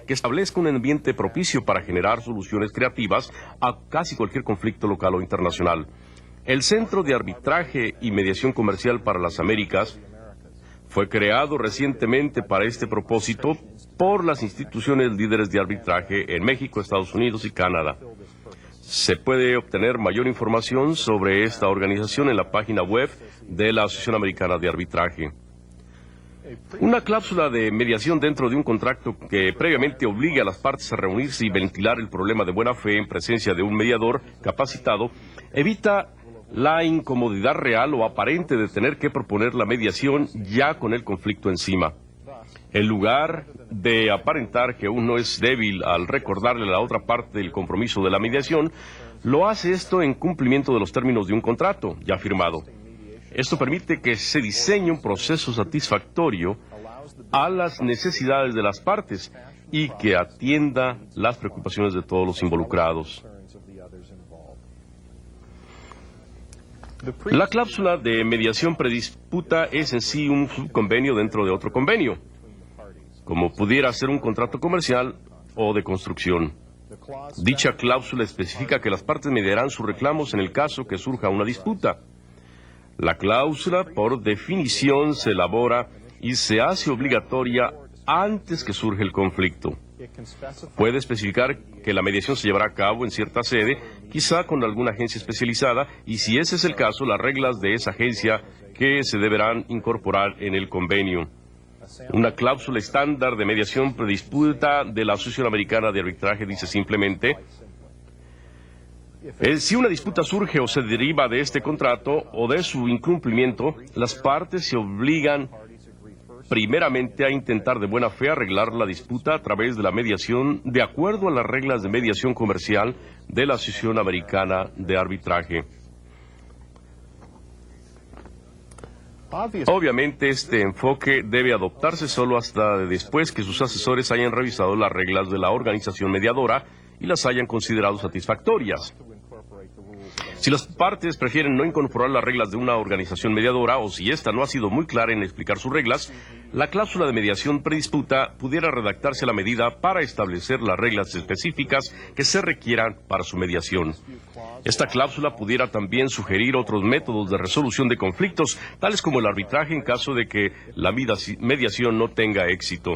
que establezca un ambiente propicio para generar soluciones creativas a casi cualquier conflicto local o internacional. El Centro de Arbitraje y Mediación Comercial para las Américas fue creado recientemente para este propósito por las instituciones líderes de arbitraje en México, Estados Unidos y Canadá. Se puede obtener mayor información sobre esta organización en la página web de la Asociación Americana de Arbitraje. Una cláusula de mediación dentro de un contrato que previamente obligue a las partes a reunirse y ventilar el problema de buena fe en presencia de un mediador capacitado evita la incomodidad real o aparente de tener que proponer la mediación ya con el conflicto encima. En lugar de aparentar que uno es débil al recordarle a la otra parte del compromiso de la mediación, lo hace esto en cumplimiento de los términos de un contrato ya firmado. Esto permite que se diseñe un proceso satisfactorio a las necesidades de las partes y que atienda las preocupaciones de todos los involucrados. La cláusula de mediación predisputa es en sí un subconvenio dentro de otro convenio, como pudiera ser un contrato comercial o de construcción. Dicha cláusula especifica que las partes mediarán sus reclamos en el caso que surja una disputa. La cláusula, por definición, se elabora y se hace obligatoria antes que surge el conflicto. Puede especificar que la mediación se llevará a cabo en cierta sede, quizá con alguna agencia especializada, y si ese es el caso, las reglas de esa agencia que se deberán incorporar en el convenio. Una cláusula estándar de mediación predisputa de la Asociación Americana de Arbitraje dice simplemente: si una disputa surge o se deriva de este contrato o de su incumplimiento, las partes se obligan primeramente a intentar de buena fe arreglar la disputa a través de la mediación de acuerdo a las reglas de mediación comercial de la Asociación Americana de Arbitraje. Obviamente este enfoque debe adoptarse solo hasta después que sus asesores hayan revisado las reglas de la organización mediadora y las hayan considerado satisfactorias. Si las partes prefieren no incorporar las reglas de una organización mediadora o si ésta no ha sido muy clara en explicar sus reglas, la cláusula de mediación predisputa pudiera redactarse a la medida para establecer las reglas específicas que se requieran para su mediación. Esta cláusula pudiera también sugerir otros métodos de resolución de conflictos, tales como el arbitraje en caso de que la mediación no tenga éxito.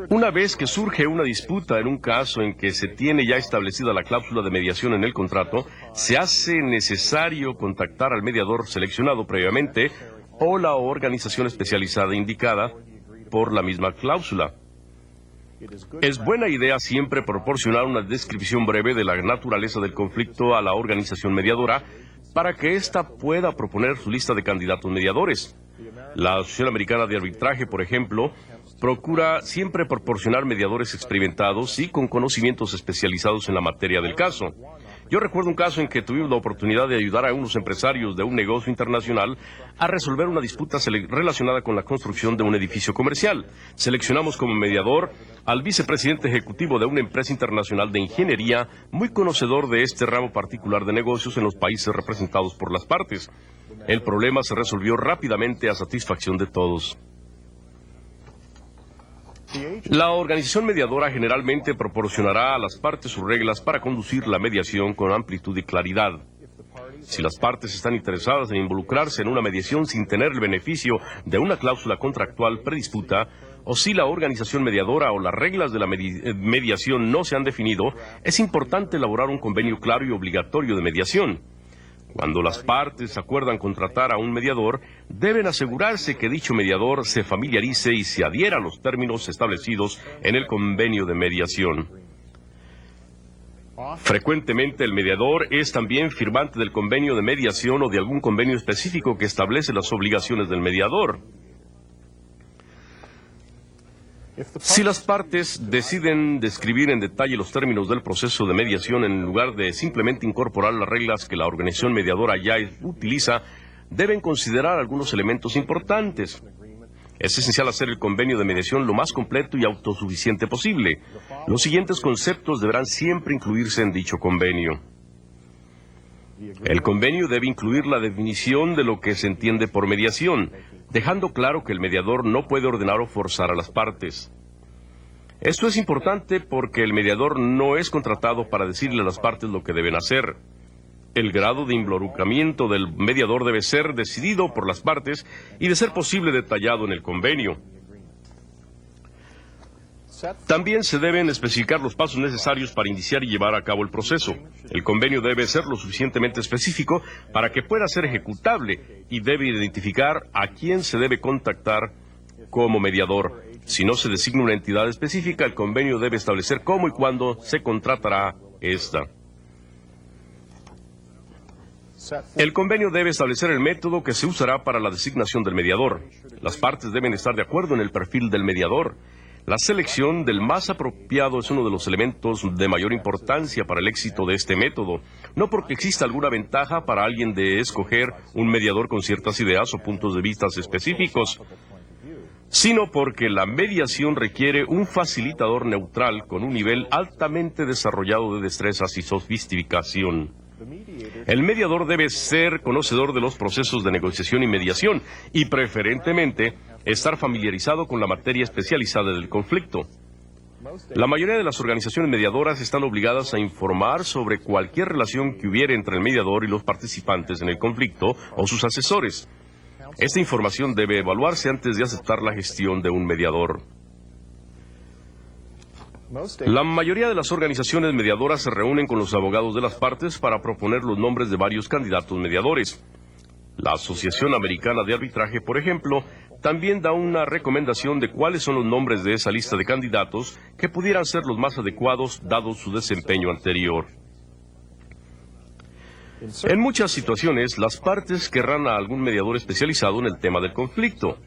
Una vez que surge una disputa en un caso en que se tiene ya establecida la cláusula de mediación en el contrato, se hace necesario contactar al mediador seleccionado previamente o la organización especializada indicada por la misma cláusula. Es buena idea siempre proporcionar una descripción breve de la naturaleza del conflicto a la organización mediadora para que ésta pueda proponer su lista de candidatos mediadores. La Asociación Americana de Arbitraje, por ejemplo, procura siempre proporcionar mediadores experimentados y con conocimientos especializados en la materia del caso. Yo recuerdo un caso en que tuvimos la oportunidad de ayudar a unos empresarios de un negocio internacional a resolver una disputa relacionada con la construcción de un edificio comercial. Seleccionamos como mediador al vicepresidente ejecutivo de una empresa internacional de ingeniería, muy conocedor de este ramo particular de negocios en los países representados por las partes. El problema se resolvió rápidamente a satisfacción de todos. La organización mediadora generalmente proporcionará a las partes sus reglas para conducir la mediación con amplitud y claridad. Si las partes están interesadas en involucrarse en una mediación sin tener el beneficio de una cláusula contractual predisputa, o si la organización mediadora o las reglas de la mediación no se han definido, es importante elaborar un convenio claro y obligatorio de mediación. Cuando las partes acuerdan contratar a un mediador, deben asegurarse que dicho mediador se familiarice y se adhiera a los términos establecidos en el convenio de mediación. Frecuentemente el mediador es también firmante del convenio de mediación o de algún convenio específico que establece las obligaciones del mediador. Si las partes deciden describir en detalle los términos del proceso de mediación en lugar de simplemente incorporar las reglas que la organización mediadora ya utiliza, deben considerar algunos elementos importantes. Es esencial hacer el convenio de mediación lo más completo y autosuficiente posible. Los siguientes conceptos deberán siempre incluirse en dicho convenio. El convenio debe incluir la definición de lo que se entiende por mediación, dejando claro que el mediador no puede ordenar o forzar a las partes. Esto es importante porque el mediador no es contratado para decirle a las partes lo que deben hacer. El grado de involucramiento del mediador debe ser decidido por las partes y, de ser posible, detallado en el convenio. También se deben especificar los pasos necesarios para iniciar y llevar a cabo el proceso. El convenio debe ser lo suficientemente específico para que pueda ser ejecutable y debe identificar a quién se debe contactar como mediador. Si no se designa una entidad específica, el convenio debe establecer cómo y cuándo se contratará esta. El convenio debe establecer el método que se usará para la designación del mediador. Las partes deben estar de acuerdo en el perfil del mediador. La selección del más apropiado es uno de los elementos de mayor importancia para el éxito de este método, no porque exista alguna ventaja para alguien de escoger un mediador con ciertas ideas o puntos de vista específicos, sino porque la mediación requiere un facilitador neutral con un nivel altamente desarrollado de destrezas y sofisticación. El mediador debe ser conocedor de los procesos de negociación y mediación y, preferentemente, estar familiarizado con la materia especializada del conflicto. La mayoría de las organizaciones mediadoras están obligadas a informar sobre cualquier relación que hubiere entre el mediador y los participantes en el conflicto o sus asesores. Esta información debe evaluarse antes de aceptar la gestión de un mediador. La mayoría de las organizaciones mediadoras se reúnen con los abogados de las partes para proponer los nombres de varios candidatos mediadores. La Asociación Americana de Arbitraje, por ejemplo, también da una recomendación de cuáles son los nombres de esa lista de candidatos que pudieran ser los más adecuados dado su desempeño anterior. En muchas situaciones, las partes querrán a algún mediador especializado en el tema del conflicto.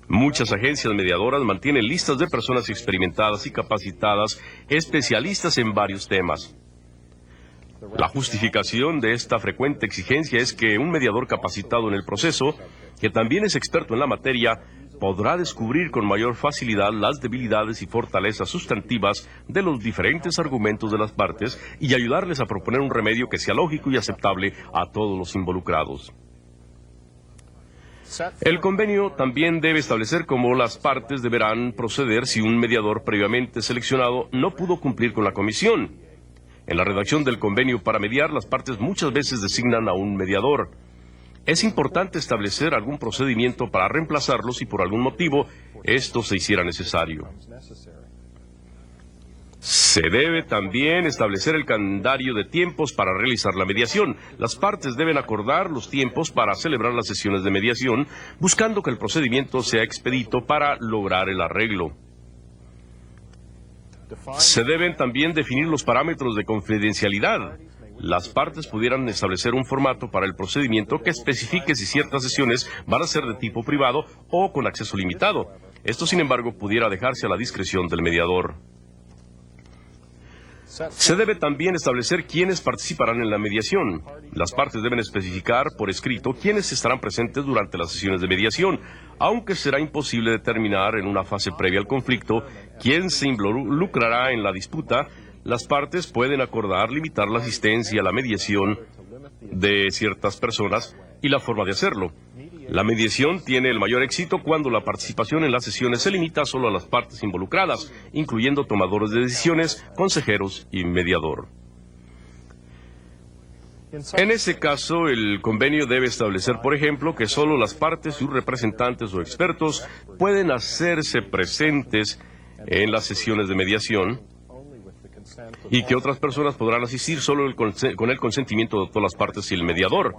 Muchas agencias mediadoras mantienen listas de personas experimentadas y capacitadas, especialistas en varios temas. La justificación de esta frecuente exigencia es que un mediador capacitado en el proceso, que también es experto en la materia, podrá descubrir con mayor facilidad las debilidades y fortalezas sustantivas de los diferentes argumentos de las partes y ayudarles a proponer un remedio que sea lógico y aceptable a todos los involucrados. El convenio también debe establecer cómo las partes deberán proceder si un mediador previamente seleccionado no pudo cumplir con la comisión. En la redacción del convenio para mediar, las partes muchas veces designan a un mediador. Es importante establecer algún procedimiento para reemplazarlo si por algún motivo esto se hiciera necesario. Se debe también establecer el calendario de tiempos para realizar la mediación. Las partes deben acordar los tiempos para celebrar las sesiones de mediación, buscando que el procedimiento sea expedito para lograr el arreglo. Se deben también definir los parámetros de confidencialidad. Las partes pudieran establecer un formato para el procedimiento que especifique si ciertas sesiones van a ser de tipo privado o con acceso limitado. Esto, sin embargo, pudiera dejarse a la discreción del mediador. Se debe también establecer quiénes participarán en la mediación. Las partes deben especificar por escrito quiénes estarán presentes durante las sesiones de mediación, aunque será imposible determinar en una fase previa al conflicto quién se involucrará en la disputa. Las partes pueden acordar limitar la asistencia a la mediación de ciertas personas y la forma de hacerlo. La mediación tiene el mayor éxito cuando la participación en las sesiones se limita solo a las partes involucradas, incluyendo tomadores de decisiones, consejeros y mediador. En ese caso, el convenio debe establecer, por ejemplo, que solo las partes, sus representantes o expertos pueden hacerse presentes en las sesiones de mediación y que otras personas podrán asistir solo con el consentimiento de todas las partes y el mediador.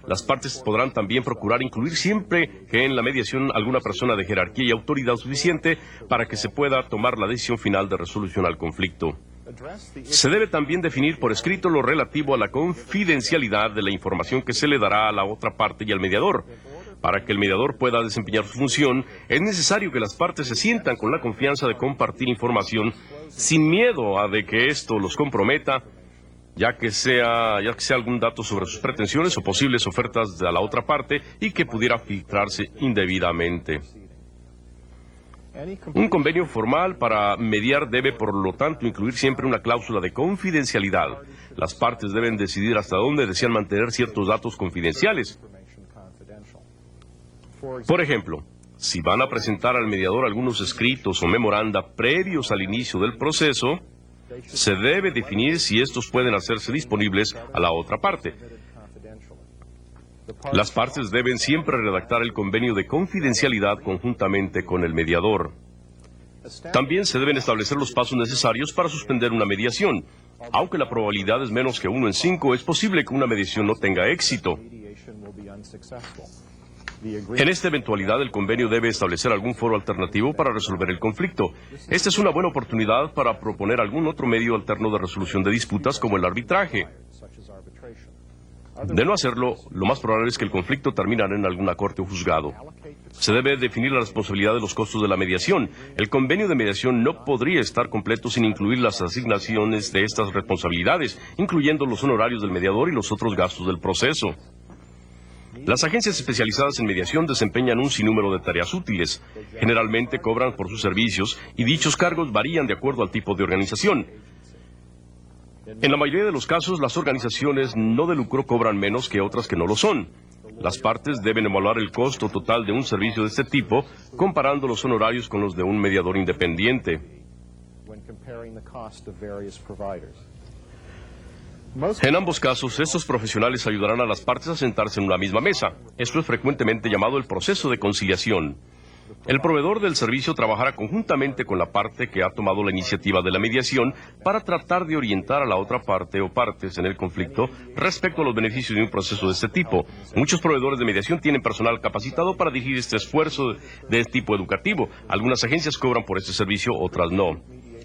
Las partes podrán también procurar incluir siempre que en la mediación alguna persona de jerarquía y autoridad suficiente para que se pueda tomar la decisión final de resolución al conflicto. Se debe también definir por escrito lo relativo a la confidencialidad de la información que se le dará a la otra parte y al mediador. Para que el mediador pueda desempeñar su función, es necesario que las partes se sientan con la confianza de compartir información sin miedo a de que esto los comprometa, ya que sea algún dato sobre sus pretensiones o posibles ofertas de la otra parte y que pudiera filtrarse indebidamente. Un convenio formal para mediar debe, por lo tanto, incluir siempre una cláusula de confidencialidad. Las partes deben decidir hasta dónde desean mantener ciertos datos confidenciales. Por ejemplo, Si van a presentar al mediador algunos escritos o memoranda previos al inicio del proceso, se debe definir si estos pueden hacerse disponibles a la otra parte. Las partes deben siempre redactar el convenio de confidencialidad conjuntamente con el mediador. También se deben establecer los pasos necesarios para suspender una mediación. Aunque la probabilidad es menos que 1 en 5, es posible que una mediación no tenga éxito. En esta eventualidad, el convenio debe establecer algún foro alternativo para resolver el conflicto. Esta es una buena oportunidad para proponer algún otro medio alterno de resolución de disputas, como el arbitraje. De no hacerlo, lo más probable es que el conflicto terminará en alguna corte o juzgado. Se debe definir la responsabilidad de los costos de la mediación. El convenio de mediación no podría estar completo sin incluir las asignaciones de estas responsabilidades, incluyendo los honorarios del mediador y los otros gastos del proceso. Las agencias especializadas en mediación desempeñan un sinnúmero de tareas útiles. Generalmente cobran por sus servicios y dichos cargos varían de acuerdo al tipo de organización. En la mayoría de los casos, las organizaciones no de lucro cobran menos que otras que no lo son. Las partes deben evaluar el costo total de un servicio de este tipo, comparando los honorarios con los de un mediador independiente. En ambos casos, estos profesionales ayudarán a las partes a sentarse en una misma mesa. Esto es frecuentemente llamado el proceso de conciliación. El proveedor del servicio trabajará conjuntamente con la parte que ha tomado la iniciativa de la mediación para tratar de orientar a la otra parte o partes en el conflicto respecto a los beneficios de un proceso de este tipo. Muchos proveedores de mediación tienen personal capacitado para dirigir este esfuerzo de tipo educativo. Algunas agencias cobran por este servicio, otras no.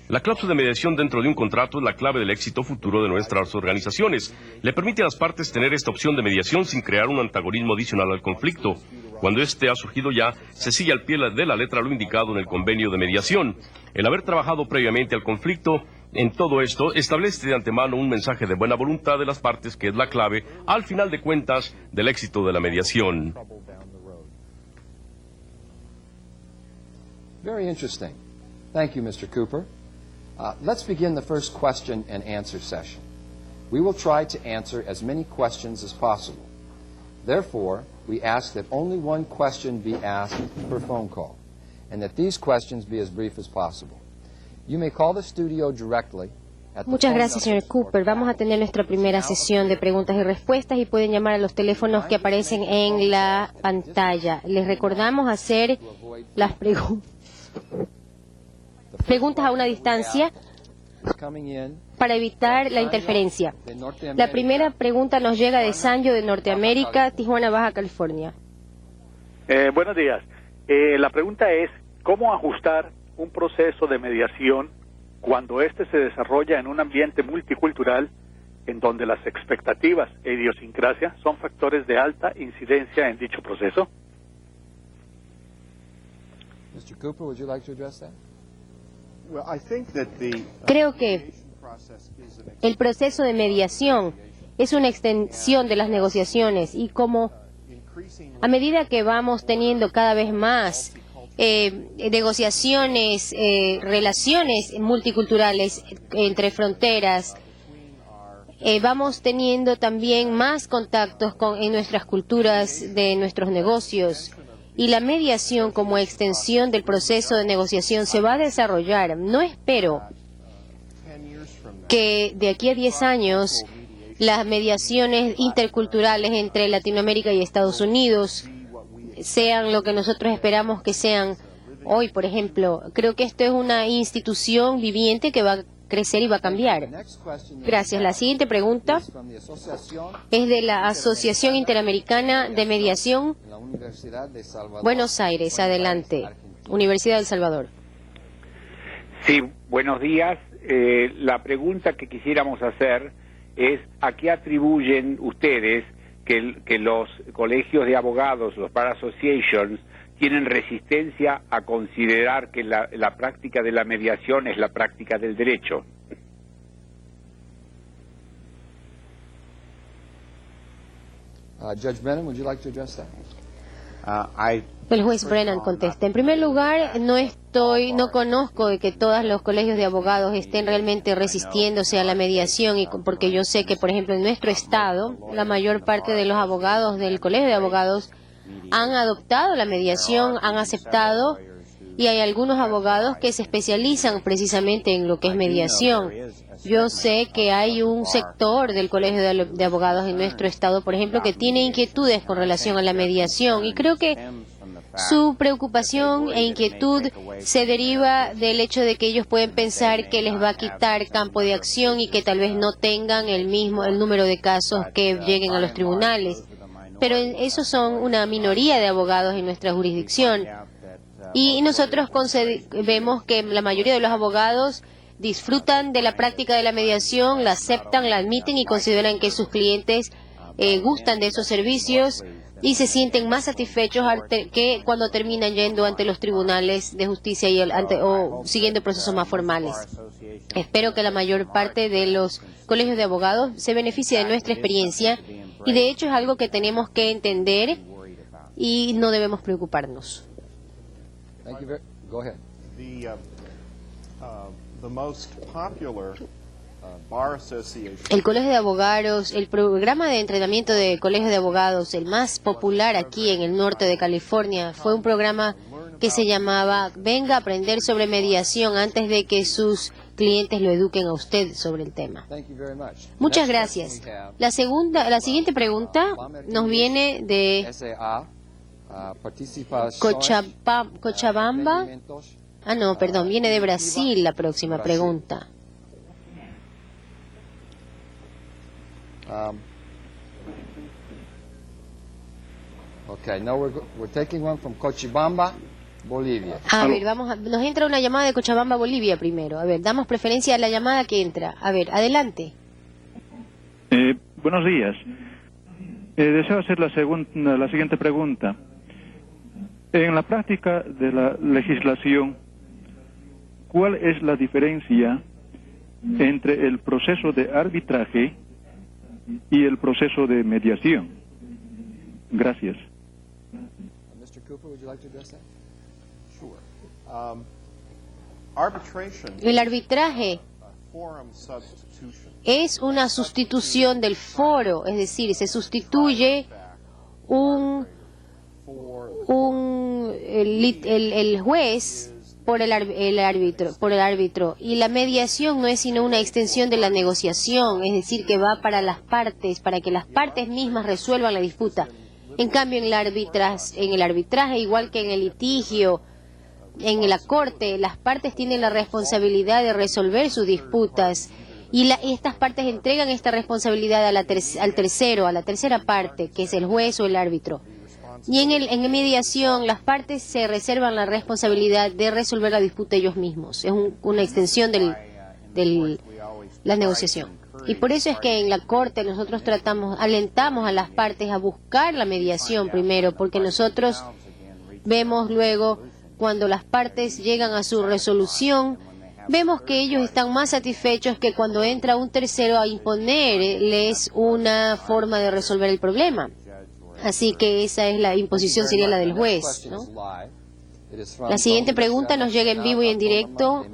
La cláusula de mediación dentro de un contrato es la clave del éxito futuro de nuestras organizaciones. Le permite a las partes tener esta opción de mediación sin crear un antagonismo adicional al conflicto. Cuando este ha surgido ya, se sigue al pie de la letra lo indicado en el convenio de mediación. El haber trabajado previamente al conflicto en todo esto establece de antemano un mensaje de buena voluntad de las partes que es la clave, al final de cuentas, del éxito de la mediación. Very interesting. Thank you, Mr. Cooper. Let's begin the first question and answer session. We will try to answer as many questions as possible. Therefore, we ask that only one question be asked per phone call, and that these questions be as brief as possible. You may call the studio directly. Muchas gracias, señor Cooper. Vamos a tener nuestra primera sesión de preguntas y respuestas y pueden llamar a los teléfonos que aparecen en la pantalla. Les recordamos hacer las preguntas a una distancia para evitar la interferencia. La primera pregunta nos llega de Sancho, de Norteamérica, Tijuana, Baja California. Buenos días. La pregunta es, ¿cómo ajustar un proceso de mediación cuando éste se desarrolla en un ambiente multicultural en donde las expectativas e idiosincrasia son factores de alta incidencia en dicho proceso? Mr. Cooper, would you like to address that? Creo que el proceso de mediación es una extensión de las negociaciones y como a medida que vamos teniendo cada vez más negociaciones, relaciones multiculturales entre fronteras, vamos teniendo también más contactos en nuestras culturas de nuestros negocios. Y la mediación como extensión del proceso de negociación se va a desarrollar. No espero que de aquí a 10 años las mediaciones interculturales entre Latinoamérica y Estados Unidos sean lo que nosotros esperamos que sean hoy, por ejemplo. Creo que esto es una institución viviente que va a crecer y va a cambiar. Gracias. La siguiente pregunta es de la Asociación Interamericana de Mediación, Buenos Aires. Adelante. Universidad de El Salvador. Sí, buenos días. La pregunta que quisiéramos hacer es ¿a qué atribuyen ustedes que los colegios de abogados, los bar associations, tienen resistencia a considerar que la práctica de la mediación es la práctica del derecho? Judge Brennan, would you like to address that? El juez Brennan contesta. En primer lugar, no conozco de que todos los colegios de abogados estén realmente resistiéndose a la mediación, porque yo sé que, por ejemplo, en nuestro estado, la mayor parte de los abogados del colegio de abogados han adoptado la mediación, han aceptado, y hay algunos abogados que se especializan precisamente en lo que es mediación. Yo sé que hay un sector del Colegio de Abogados en nuestro estado, por ejemplo, que tiene inquietudes con relación a la mediación, y creo que su preocupación e inquietud se deriva del hecho de que ellos pueden pensar que les va a quitar campo de acción y que tal vez no tengan el número de casos que lleguen a los tribunales. Pero esos son una minoría de abogados en nuestra jurisdicción. Y nosotros vemos que la mayoría de los abogados disfrutan de la práctica de la mediación, la aceptan, la admiten y consideran que sus clientes gustan de esos servicios y se sienten más satisfechos que cuando terminan yendo ante los tribunales de justicia o siguiendo procesos más formales. Espero que la mayor parte de los colegios de abogados se beneficie de nuestra experiencia, y de hecho es algo que tenemos que entender y no debemos preocuparnos. Go ahead. The most popular bar association. El Colegio de Abogados, el programa de entrenamiento de Colegio de Abogados, el más popular aquí en el norte de California, fue un programa que se llamaba Venga a aprender sobre mediación antes de que sus clientes lo eduquen a usted sobre el tema. Muchas gracias. La siguiente pregunta nos viene de Cochabamba. Ah, no, perdón, viene de Brasil la próxima pregunta. Okay, now we're taking one from Cochabamba, Bolivia. A ver, nos entra una llamada de Cochabamba, Bolivia primero. A ver, damos preferencia a la llamada que entra. A ver, adelante. Buenos días. Deseo hacer la siguiente pregunta. En la práctica de la legislación, ¿cuál es la diferencia entre el proceso de arbitraje y el proceso de mediación? Gracias. Mr. Cooper, would you like to address that? Sure. Arbitration El arbitraje forum substitution. es una sustitución del foro, es decir, se sustituye el juez por el árbitro, y la mediación no es sino una extensión de la negociación, es decir, que va para las partes, para que las partes mismas resuelvan la disputa. En cambio, en el arbitraje, igual que en el litigio, en la corte, las partes tienen la responsabilidad de resolver sus disputas, y estas partes entregan esta responsabilidad al tercero, a la tercera parte, que es el juez o el árbitro. Y en mediación, las partes se reservan la responsabilidad de resolver la disputa ellos mismos. Es una extensión de la negociación. Y por eso es que en la corte nosotros alentamos a las partes a buscar la mediación primero, porque nosotros vemos luego, cuando las partes llegan a su resolución, vemos que ellos están más satisfechos que cuando entra un tercero a imponerles una forma de resolver el problema. Así que esa es la imposición, sería la del juez, ¿no? La siguiente pregunta nos llega en vivo y en directo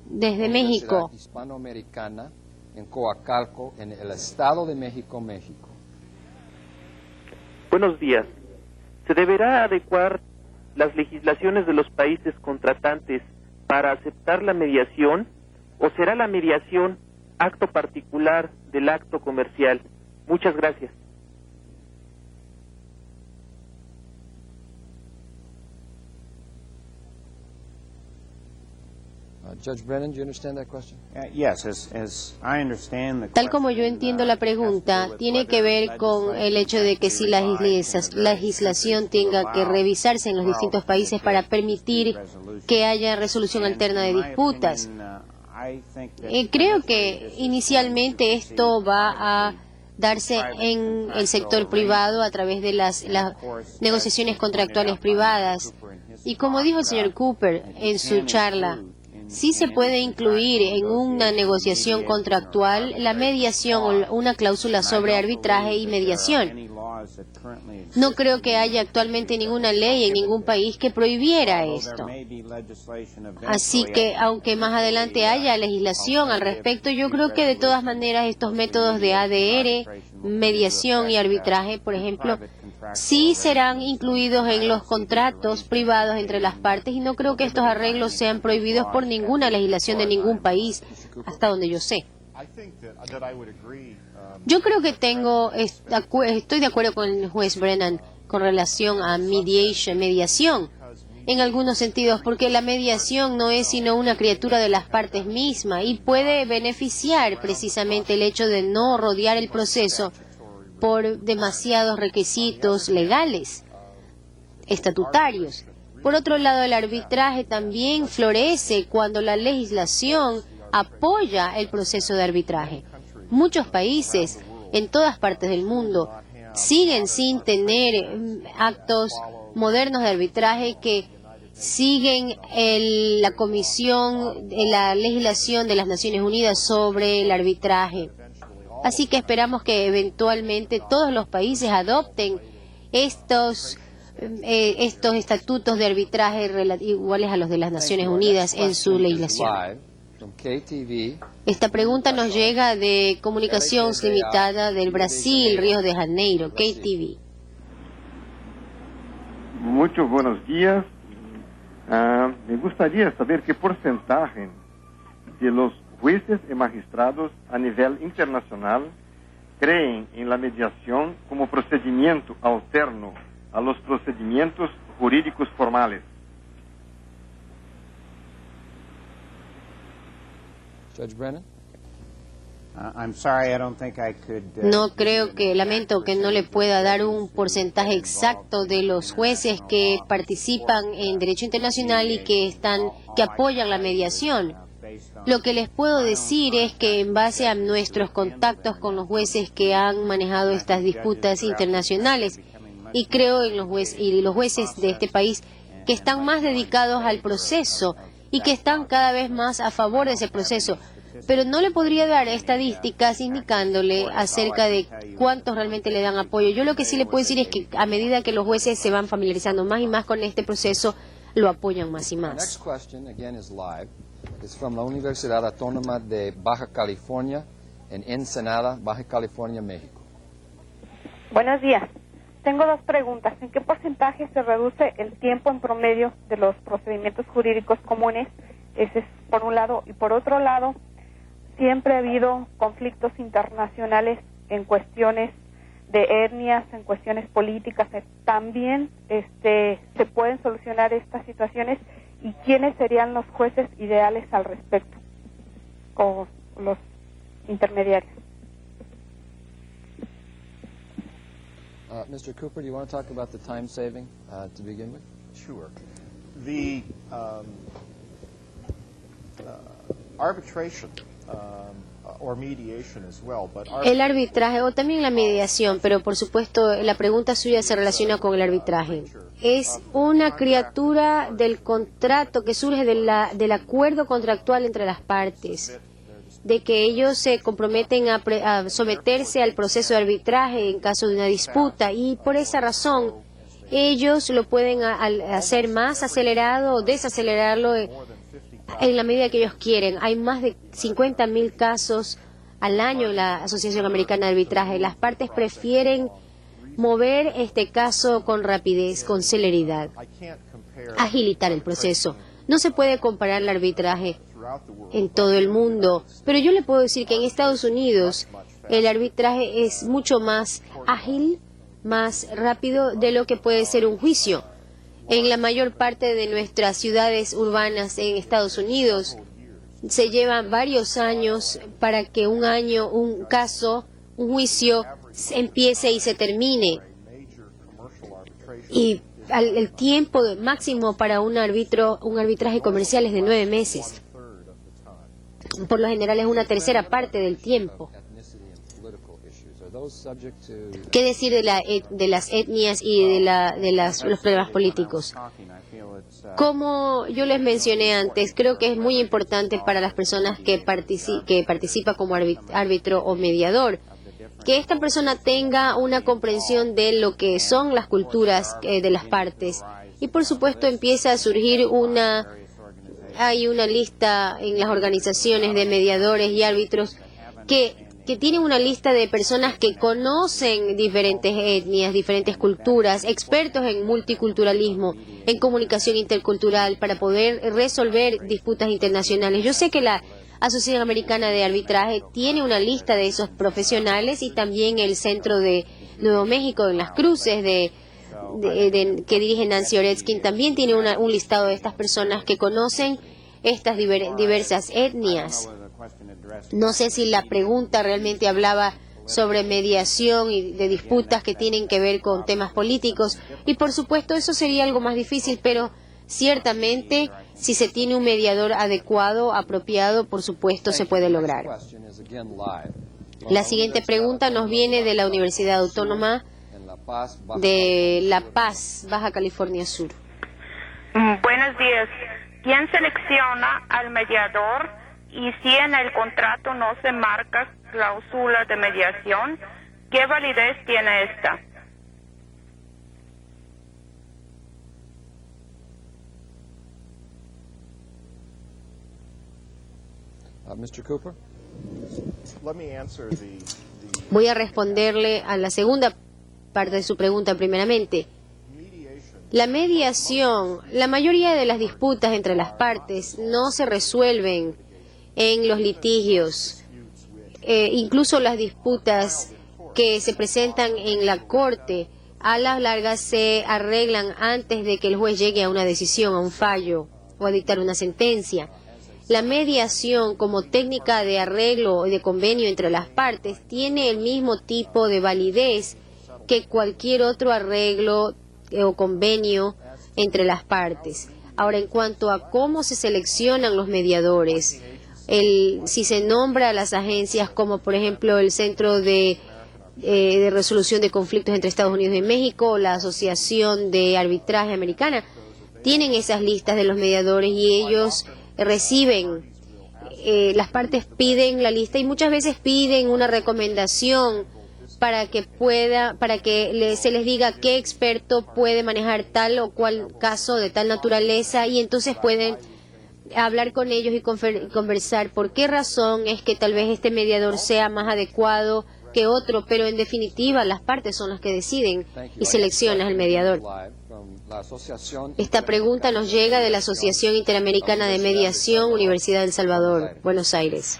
desde México. Hispanoamericana, en Coacalco, en el Estado de México, México. Buenos días. ¿Se deberá adecuar las legislaciones de los países contratantes para aceptar la mediación, o será la mediación acto particular del acto comercial? Muchas gracias. Judge Brennan, do you understand that question? Yes, as I understand the Tal como yo entiendo la pregunta, tiene que ver con el hecho de que si la legislación tenga que revisarse en los distintos países para permitir que haya resolución alterna de disputas. Creo que inicialmente esto va a darse en el sector privado a través de las negociaciones contractuales privadas. Y como dijo el señor Cooper en su charla, sí se puede incluir en una negociación contractual la mediación o una cláusula sobre arbitraje y mediación. No creo que haya actualmente ninguna ley en ningún país que prohibiera esto. Así que, aunque más adelante haya legislación al respecto, yo creo que de todas maneras estos métodos de ADR, mediación y arbitraje, por ejemplo, sí serán incluidos en los contratos privados entre las partes, y no creo que estos arreglos sean prohibidos por ninguna legislación de ningún país, hasta donde yo sé. Yo creo que estoy de acuerdo con el juez Brennan con relación a mediación, en algunos sentidos, porque la mediación no es sino una criatura de las partes mismas y puede beneficiar precisamente el hecho de no rodear el proceso por demasiados requisitos legales, estatutarios. Por otro lado, el arbitraje también florece cuando la legislación apoya el proceso de arbitraje. Muchos países en todas partes del mundo siguen sin tener actos modernos de arbitraje que siguen la comisión, la legislación de las Naciones Unidas sobre el arbitraje. Así que esperamos que eventualmente todos los países adopten estos estatutos de arbitraje iguales a los de las Naciones Unidas en su legislación. Esta pregunta nos llega de Comunicaciones Limitada del Brasil, Río de Janeiro, KTV. Muchos buenos días. Me gustaría saber qué porcentaje de los jueces y magistrados a nivel internacional creen en la mediación como procedimiento alterno a los procedimientos jurídicos formales. Judge Brennan? I'm sorry, I don't think I could, No creo que, lamento que no le pueda dar un porcentaje exacto de los jueces que participan en derecho internacional y que apoyan la mediación. Lo que les puedo decir es que en base a nuestros contactos con los jueces que han manejado estas disputas internacionales, y creo en los jueces de este país que están más dedicados al proceso y que están cada vez más a favor de ese proceso. Pero no le podría dar estadísticas indicándole acerca de cuántos realmente le dan apoyo. Yo lo que sí le puedo decir es que a medida que los jueces se van familiarizando más y más con este proceso, lo apoyan más y más. Next question, again, is live. It's from la Universidad Autónoma de Baja California en Ensenada, Baja California, México. Buenos días. Tengo dos preguntas. ¿En qué porcentaje se reduce el tiempo en promedio de los procedimientos jurídicos comunes? Ese es por un lado. Y por otro lado, siempre ha habido conflictos internacionales en cuestiones de etnias, en cuestiones políticas. También se pueden solucionar estas situaciones, y quiénes serían los jueces ideales al respecto o los intermediarios. Mr. Cooper, do you want to talk about the time saving to begin with? Sure. The arbitration or mediation as well, but El arbitraje o también la mediación, pero por supuesto la pregunta suya se relaciona con el arbitraje. Es una criatura del contrato que surge del acuerdo contractual entre las partes, de que ellos se comprometen a someterse al proceso de arbitraje en caso de una disputa, y por esa razón ellos lo pueden hacer más acelerado o desacelerarlo en la medida que ellos quieren. Hay más de 50,000 casos al año en la Asociación Americana de Arbitraje. Las partes prefieren mover este caso con rapidez, con celeridad, agilitar el proceso. No se puede comparar el arbitraje en todo el mundo, pero yo le puedo decir que en Estados Unidos el arbitraje es mucho más ágil, más rápido de lo que puede ser un juicio. En la mayor parte de nuestras ciudades urbanas en Estados Unidos se llevan varios años para que un juicio empiece y se termine. Y el tiempo máximo para un arbitraje comercial es de 9 meses. Por lo general es una tercera parte del tiempo. ¿Qué decir de las etnias y de los problemas políticos? Como yo les mencioné antes, creo que es muy importante para las personas que participan como árbitro o mediador, que esta persona tenga una comprensión de lo que son las culturas de las partes. Y por supuesto empieza a surgir hay una lista en las organizaciones de mediadores y árbitros que que tienen una lista de personas que conocen diferentes etnias, diferentes culturas, expertos en multiculturalismo, en comunicación intercultural, para poder resolver disputas internacionales. Yo sé que la Asociación Americana de Arbitraje tiene una lista de esos profesionales, y también el Centro de Nuevo México en Las Cruces que dirige Nancy Oretskin también tiene un listado de estas personas que conocen estas diversas etnias. No sé si la pregunta realmente hablaba sobre mediación y de disputas que tienen que ver con temas políticos, y por supuesto eso sería algo más difícil, pero ciertamente si se tiene un mediador adecuado, apropiado, por supuesto se puede lograr. La siguiente pregunta nos viene de la Universidad Autónoma de La Paz, Baja California Sur. Buenos días. ¿Quién selecciona al mediador? Y si en el contrato no se marca cláusula de mediación, ¿qué validez tiene esta? Mr. Cooper? Let me answer Voy a responderle a la segunda parte de su pregunta primeramente. La mediación, la mayoría de las disputas entre las partes no se resuelven en los litigios. Incluso las disputas que se presentan en la corte, a la larga se arreglan antes de que el juez llegue a una decisión, a un fallo o a dictar una sentencia. La mediación como técnica de arreglo y de convenio entre las partes tiene el mismo tipo de validez que cualquier otro arreglo o convenio entre las partes. Ahora, en cuanto a cómo se seleccionan los mediadores, si se nombra a las agencias como por ejemplo el Centro de Resolución de Conflictos entre Estados Unidos y México, o la Asociación de Arbitraje Americana, tienen esas listas de los mediadores y ellos reciben, las partes piden la lista y muchas veces piden una recomendación para que se les diga qué experto puede manejar tal o cual caso de tal naturaleza, y entonces pueden hablar con ellos y conversar por qué razón es que tal vez este mediador sea más adecuado que otro, pero en definitiva las partes son las que deciden y seleccionan al mediador. Esta pregunta nos llega de la Asociación Interamericana de Mediación, Universidad de El Salvador, Buenos Aires.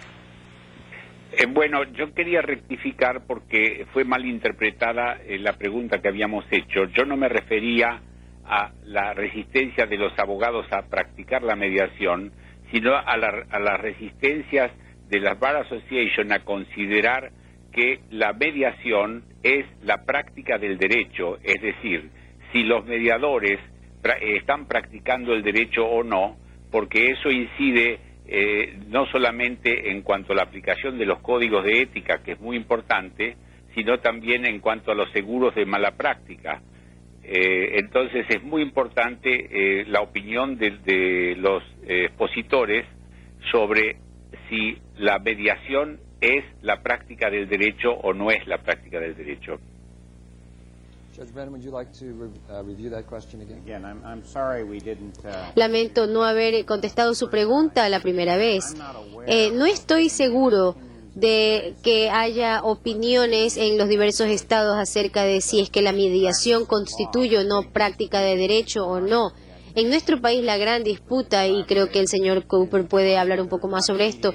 Bueno, yo quería rectificar porque fue mal interpretada la pregunta que habíamos hecho. Yo no me refería a la resistencia de los abogados a practicar la mediación, sino a las resistencias de las Bar Association a considerar que la mediación es la práctica del derecho, es decir, si los mediadores están practicando el derecho o no, porque eso incide no solamente en cuanto a la aplicación de los códigos de ética, que es muy importante, sino también en cuanto a los seguros de mala práctica. Entonces es muy importante la opinión de los expositores sobre si la mediación es la práctica del derecho o no es la práctica del derecho. Judge Brennan, would you like to review that question again? Again, I'm sorry we didn't. Lamento no haber contestado su pregunta la primera vez. No estoy seguro de que haya opiniones en los diversos estados acerca de si es que la mediación constituye o no práctica de derecho o no. En nuestro país la gran disputa, y creo que el señor Cooper puede hablar un poco más sobre esto,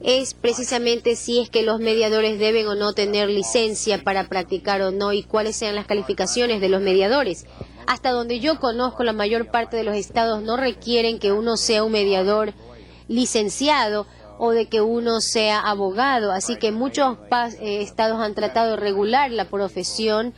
es precisamente si es que los mediadores deben o no tener licencia para practicar o no, y cuáles sean las calificaciones de los mediadores. Hasta donde yo conozco, la mayor parte de los estados no requieren que uno sea un mediador licenciado o de que uno sea abogado, así que muchos estados han tratado de regular la profesión,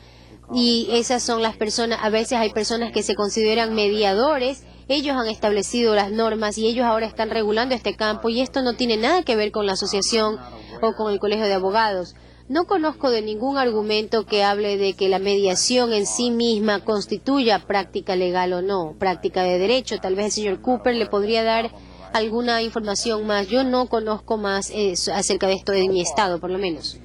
y esas son las personas. A veces hay personas que se consideran mediadores. Ellos han establecido las normas y ellos ahora están regulando este campo, y esto no tiene nada que ver con la asociación o con el colegio de abogados. No conozco de ningún argumento que hable de que la mediación en sí misma constituya práctica legal o no, práctica de derecho. Tal vez el señor Cooper le podría dar alguna información más. Yo no conozco más acerca de esto en mi estado, por lo menos.